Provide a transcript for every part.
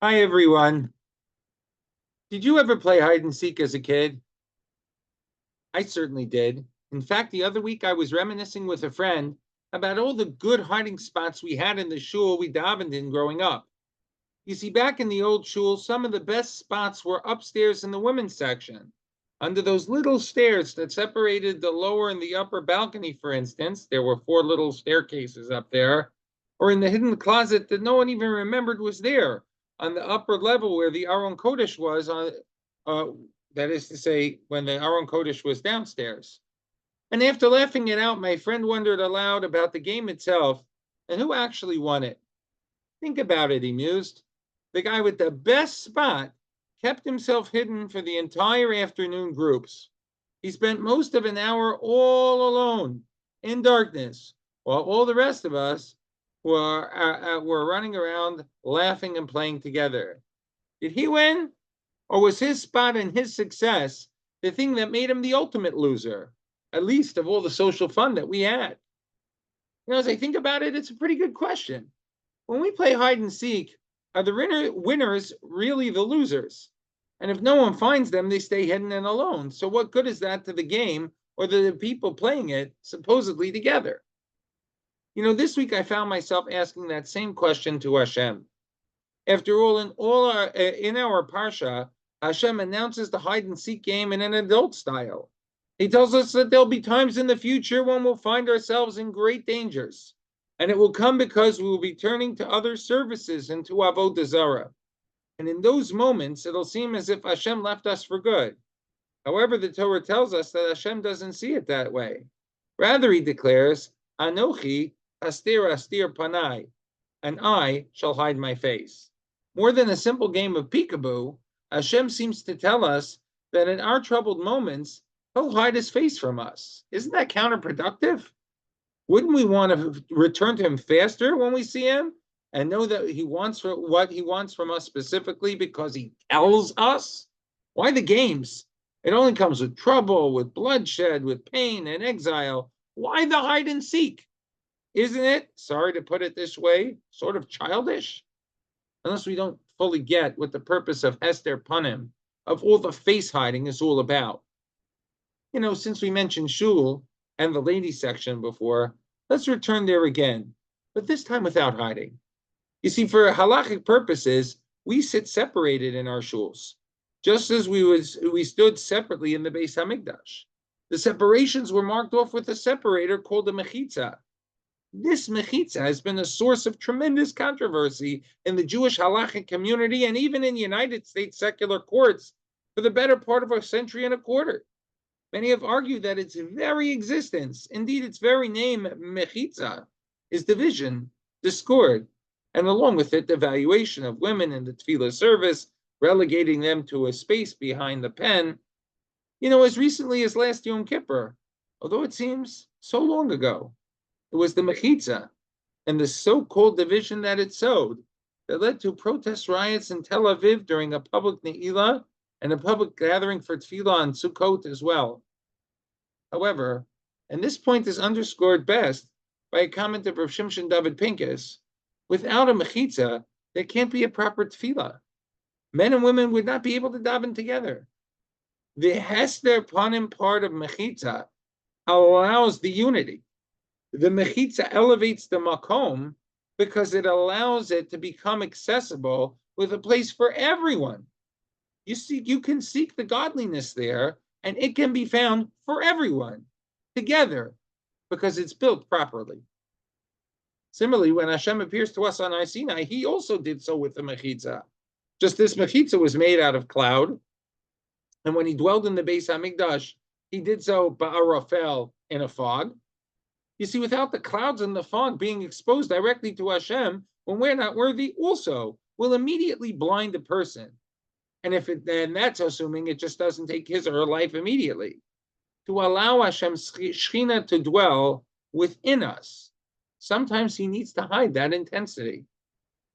Hi, everyone. Did you ever play hide and seek as a kid? I certainly did. In fact, the other week I was reminiscing with a friend about all the good hiding spots we had in the shul we davened in growing up. You see, back in the old shul, some of the best spots were upstairs in the women's section. Under those little stairs that separated the lower and the upper balcony, for instance, there were four little staircases up there, or in the hidden closet that no one even remembered was there on the upper level where the Aron Kodesh was uh, that is to say, when the Aron Kodesh was downstairs. And after laughing it out, my friend wondered aloud about the game itself and who actually won it. Think about it, he mused. The guy with the best spot kept himself hidden for the entire afternoon groups. He spent most of an hour all alone in darkness, while all the rest of us were running around laughing and playing together. Did he win? Or was his spot and his success the thing that made him the ultimate loser, at least of all the social fun that we had? As I think about it, it's a pretty good question. When we play hide and seek, are the winners really the losers? And if no one finds them, they stay hidden and alone. So what good is that to the game or the people playing it supposedly together? This week I found myself asking that same question to Hashem. After all, in our parsha, Hashem announces the hide and seek game in an adult style. He tells us that there'll be times in the future when we'll find ourselves in great dangers, and it will come because we will be turning to other services and to avodah zarah. And in those moments, it'll seem as if Hashem left us for good. However, the Torah tells us that Hashem doesn't see it that way. Rather, he declares, Anochi astir panai, and I shall hide my face. More than a simple game of peekaboo, Hashem seems to tell us that in our troubled moments, he'll hide his face from us. Isn't that counterproductive? Wouldn't we want to return to him faster when we see him and know that he wants what he wants from us specifically because he tells us? Why the games? It only comes with trouble, with bloodshed, with pain and exile. Why the hide and seek? Isn't it, sorry to put it this way, sort of childish? Unless we don't fully get what the purpose of Esther Panim, of all the face hiding, is all about. Since we mentioned shul and the ladies section before, let's return there again, but this time without hiding. You see, for halachic purposes, we sit separated in our shuls, just as we stood separately in the Beis Hamikdash. The separations were marked off with a separator called a mechitza. This mechitza has been a source of tremendous controversy in the Jewish halachic community and even in United States secular courts for the better part of a century and a quarter. Many have argued that its very existence, indeed its very name, mechitza, is division, discord, and along with it, the valuation of women in the tefillah service, relegating them to a space behind the pen. As recently as last Yom Kippur, although it seems so long ago, it was the mechitza and the so-called division that it sowed that led to protest riots in Tel Aviv during a public ne'ilah and a public gathering for tefillah on Sukkot as well. However, and this point is underscored best by a comment of Rav Shimshon David Pincus, without a mechitza, there can't be a proper tefillah. Men and women would not be able to daven together. The Hester Panim part of mechitza allows the unity. The mechitza elevates the makom because it allows it to become accessible with a place for everyone. You can seek the godliness there, and it can be found for everyone together because it's built properly. Similarly, when Hashem appears to us on Har Sinai, he also did so with the mechitza. Just this mechitza was made out of cloud, and when he dwelled in the Beis Hamikdash, he did so ba'arafel, in a fog. You see, without the clouds and the fog being exposed directly to Hashem, when we're not worthy, also will immediately blind a person. And then that's assuming it just doesn't take his or her life immediately. To allow Hashem's Shechina to dwell within us, sometimes he needs to hide that intensity.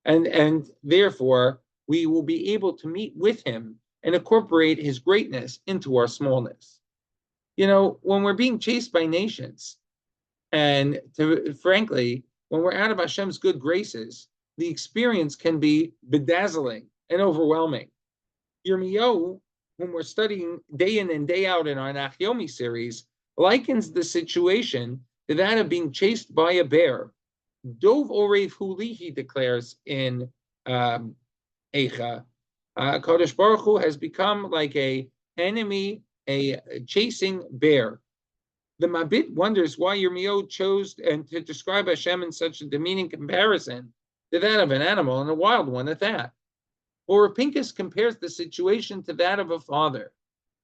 And therefore, we will be able to meet with him and incorporate his greatness into our smallness. When we're being chased by nations, and frankly, when we're out of Hashem's good graces, the experience can be bedazzling and overwhelming. Yirmiyahu, whom we're studying day in and day out in our Nachyomi series, likens the situation to that of being chased by a bear. Dov Orev Huli, he declares in Eicha, Kodesh Baruch Hu has become like a enemy, a chasing bear. The Mabit wonders why Yirmiyahu chose to describe Hashem in such a demeaning comparison to that of an animal, and a wild one at that. Or Pinchas compares the situation to that of a father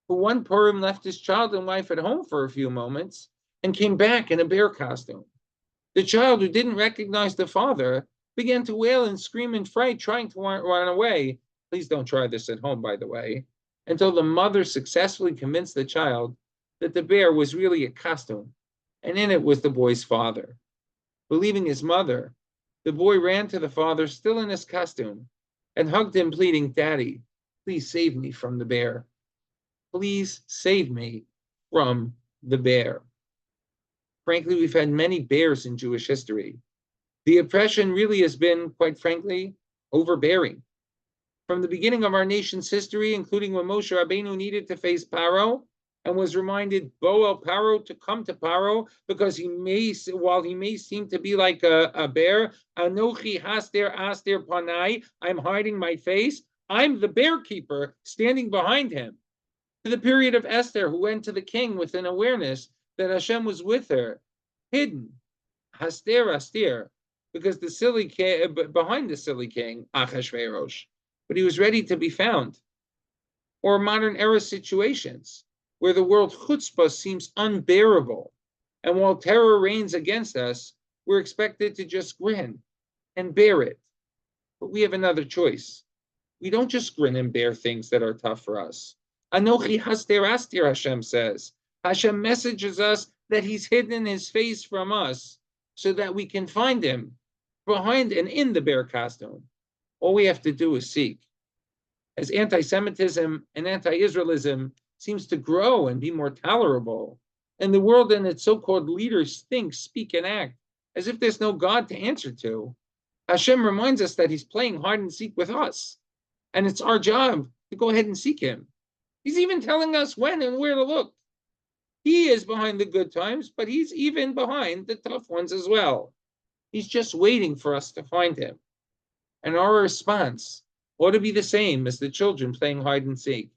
who one Purim left his child and wife at home for a few moments and came back in a bear costume. The child, who didn't recognize the father, began to wail and scream in fright, trying to run away. Please don't try this at home, by the way, until the mother successfully convinced the child that the bear was really a costume, and in it was the boy's father. Believing his mother, the boy ran to the father, still in his costume, and hugged him, pleading, "Daddy, please save me from the bear. Please save me from the bear." Frankly, we've had many bears in Jewish history. The oppression really has been, quite frankly, overbearing. From the beginning of our nation's history, including when Moshe Rabbeinu needed to face Paro and was reminded, "Bo el Paro," to come to Paro, because while he may seem to be like a bear, "Anochi haster aster panai," I'm hiding my face, I'm the bear keeper standing behind him. To the period of Esther, who went to the king with an awareness that Hashem was with her, hidden, haster aster, because the silly king, behind the silly king, Achashverosh, but he was ready to be found. Or modern era situations where the world chutzpah seems unbearable, and while terror reigns against us, we're expected to just grin and bear it. But we have another choice. We don't just grin and bear things that are tough for us. Anochi haster aster, Hashem says. Hashem messages us that he's hidden his face from us so that we can find him behind and in the bear costume. All we have to do is seek. As anti-Semitism and anti-Israelism seems to grow and be more tolerable, and the world and its so-called leaders think, speak, and act as if there's no God to answer to, Hashem reminds us that he's playing hide and seek with us, and it's our job to go ahead and seek him. He's even telling us when and where to look. He is behind the good times, but he's even behind the tough ones as well. He's just waiting for us to find him. And our response ought to be the same as the children playing hide and seek.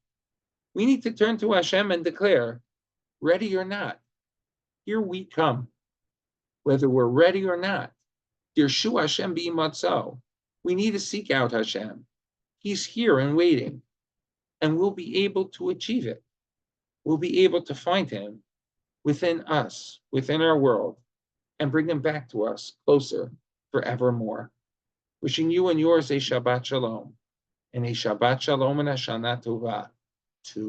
We need to turn to Hashem and declare, ready or not, here we come. Whether we're ready or not, Dirshu Hashem b'imatzo, we need to seek out Hashem. He's here and waiting, and we'll be able to achieve it. We'll be able to find him within us, within our world, and bring him back to us closer forevermore. Wishing you and yours a Shabbat Shalom, and a Shabbat Shalom and a Shana Tova.